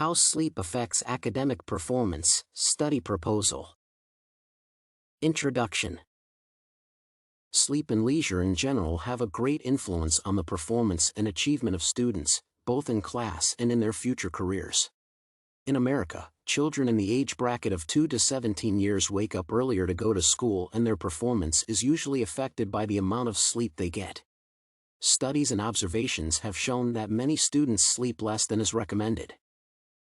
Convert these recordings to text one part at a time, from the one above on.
How sleep affects academic performance, study proposal. Introduction. Sleep and leisure in general have a great influence on the performance and achievement of students, both in class and in their future careers. In America, children in the age bracket of 2 to 17 years wake up earlier to go to school, and their performance is usually affected by the amount of sleep they get. Studies and observations have shown that many students sleep less than is recommended.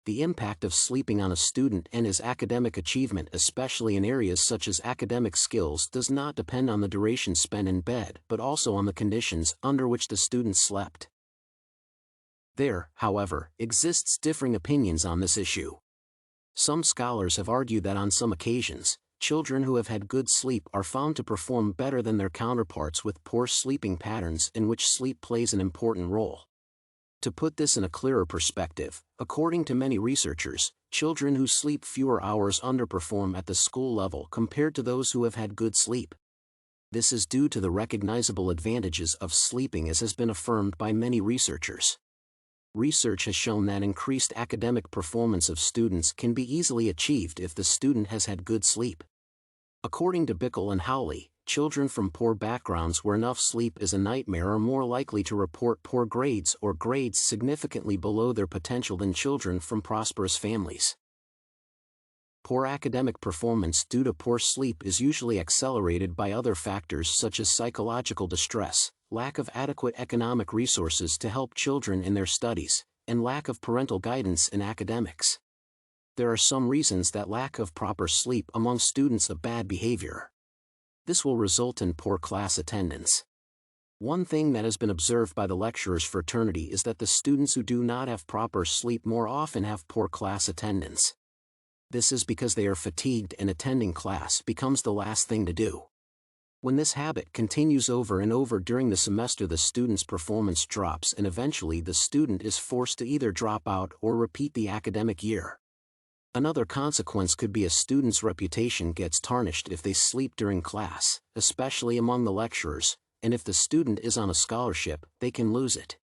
The impact of sleeping on a student and his academic achievement, especially in areas such as academic skills, does not depend on the duration spent in bed but also on the conditions under which the student slept. There, however, exists differing opinions on this issue. Some scholars have argued that on some occasions, children who have had good sleep are found to perform better than their counterparts with poor sleeping patterns in which sleep plays an important role. To put this in a clearer perspective, according to many researchers, children who sleep fewer hours underperform at the school level compared to those who have had good sleep. This is due to the recognizable advantages of sleeping, as has been affirmed by many researchers. Research has shown that increased academic performance of students can be easily achieved if the student has had good sleep. According to Bickel and Howley, children from poor backgrounds where enough sleep is a nightmare are more likely to report poor grades or grades significantly below their potential than children from prosperous families. Poor academic performance due to poor sleep is usually accelerated by other factors such as psychological distress, lack of adequate economic resources to help children in their studies, and lack of parental guidance in academics. There are some reasons that lack of proper sleep among students of bad behavior. This will result in poor class attendance. One thing that has been observed by the lecturers' fraternity is that the students who do not have proper sleep more often have poor class attendance. This is because they are fatigued and attending class becomes the last thing to do. When this habit continues over and over during the semester, the student's performance drops and eventually the student is forced to either drop out or repeat the academic year. Another consequence could be a student's reputation gets tarnished if they sleep during class, especially among the lecturers, and if the student is on a scholarship, they can lose it.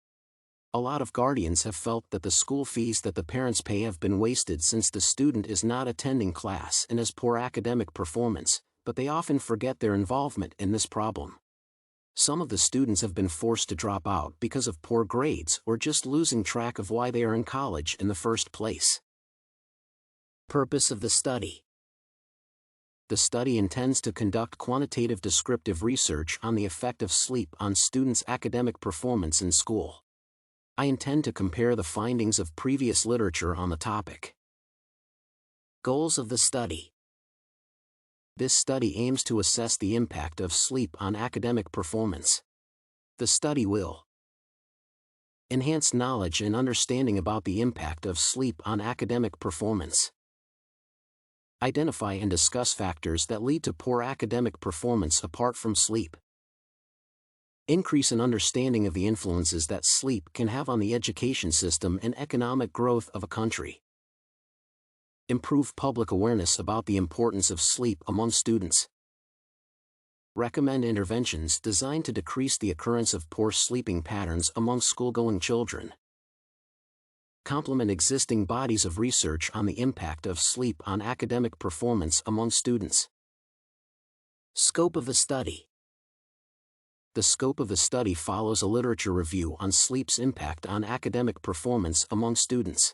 A lot of guardians have felt that the school fees that the parents pay have been wasted since the student is not attending class and has poor academic performance, but they often forget their involvement in this problem. Some of the students have been forced to drop out because of poor grades or just losing track of why they are in college in the first place. Purpose of the study. The study intends to conduct quantitative descriptive research on the effect of sleep on students' academic performance in school. I intend to compare the findings of previous literature on the topic. Goals of the study. This study aims to assess the impact of sleep on academic performance. The study will enhance knowledge and understanding about the impact of sleep on academic performance. Identify and discuss factors that lead to poor academic performance apart from sleep. Increase an understanding of the influences that sleep can have on the education system and economic growth of a country. Improve public awareness about the importance of sleep among students. Recommend interventions designed to decrease the occurrence of poor sleeping patterns among school-going children. Complement existing bodies of research on the impact of sleep on academic performance among students. Scope of the study. The scope of the study follows a literature review on sleep's impact on academic performance among students.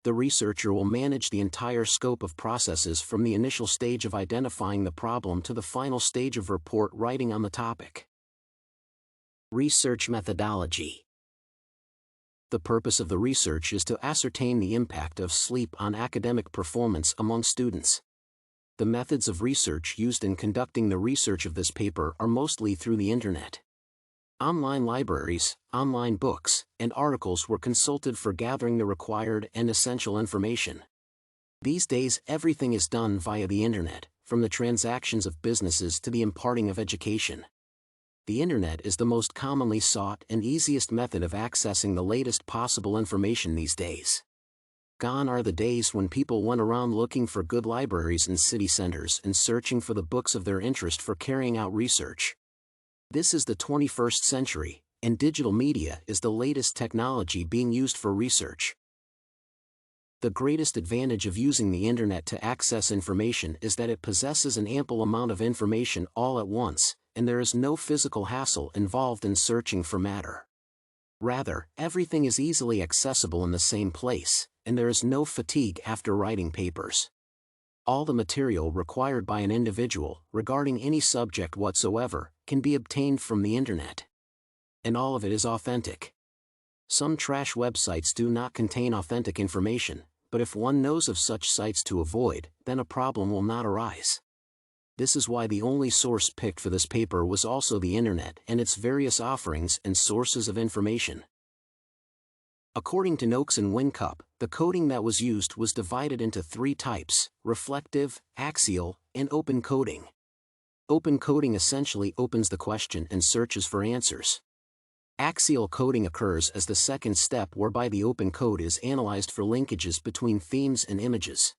The researcher will manage the entire scope of processes from the initial stage of identifying the problem to the final stage of report writing on the topic. Research methodology. The purpose of the research is to ascertain the impact of sleep on academic performance among students. The methods of research used in conducting the research of this paper are mostly through the Internet. Online libraries, online books, and articles were consulted for gathering the required and essential information. These days, everything is done via the Internet, from the transactions of businesses to the imparting of education. The Internet is the most commonly sought and easiest method of accessing the latest possible information these days. Gone are the days when people went around looking for good libraries in city centers and searching for the books of their interest for carrying out research. This is the 21st century, and digital media is the latest technology being used for research. The greatest advantage of using the internet to access information is that it possesses an ample amount of information all at once, and there is no physical hassle involved in searching for matter. Rather, everything is easily accessible in the same place, and there is no fatigue after writing papers. All the material required by an individual, regarding any subject whatsoever, can be obtained from the internet. And all of it is authentic. Some trash websites do not contain authentic information, but if one knows of such sites to avoid, then a problem will not arise. This is why the only source picked for this paper was also the internet and its various offerings and sources of information. According to Noakes and Wynkoop, the coding that was used was divided into 3 types: reflective, axial, and open coding. Open coding essentially opens the question and searches for answers. Axial coding occurs as the second step whereby the open code is analyzed for linkages between themes and images.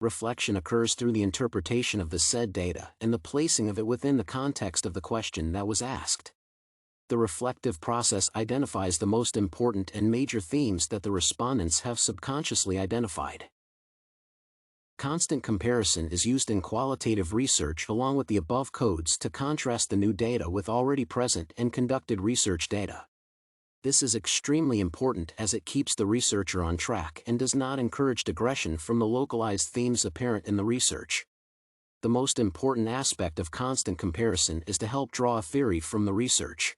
Reflection occurs through the interpretation of the said data and the placing of it within the context of the question that was asked. The reflective process identifies the most important and major themes that the respondents have subconsciously identified. Constant comparison is used in qualitative research along with the above codes to contrast the new data with already present and conducted research data. This is extremely important as it keeps the researcher on track and does not encourage digression from the localized themes apparent in the research. The most important aspect of constant comparison is to help draw a theory from the research.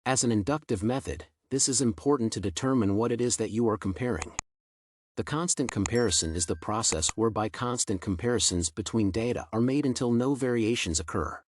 As an inductive method, this is important to determine what it is that you are comparing. The constant comparison is the process whereby constant comparisons between data are made until no variations occur.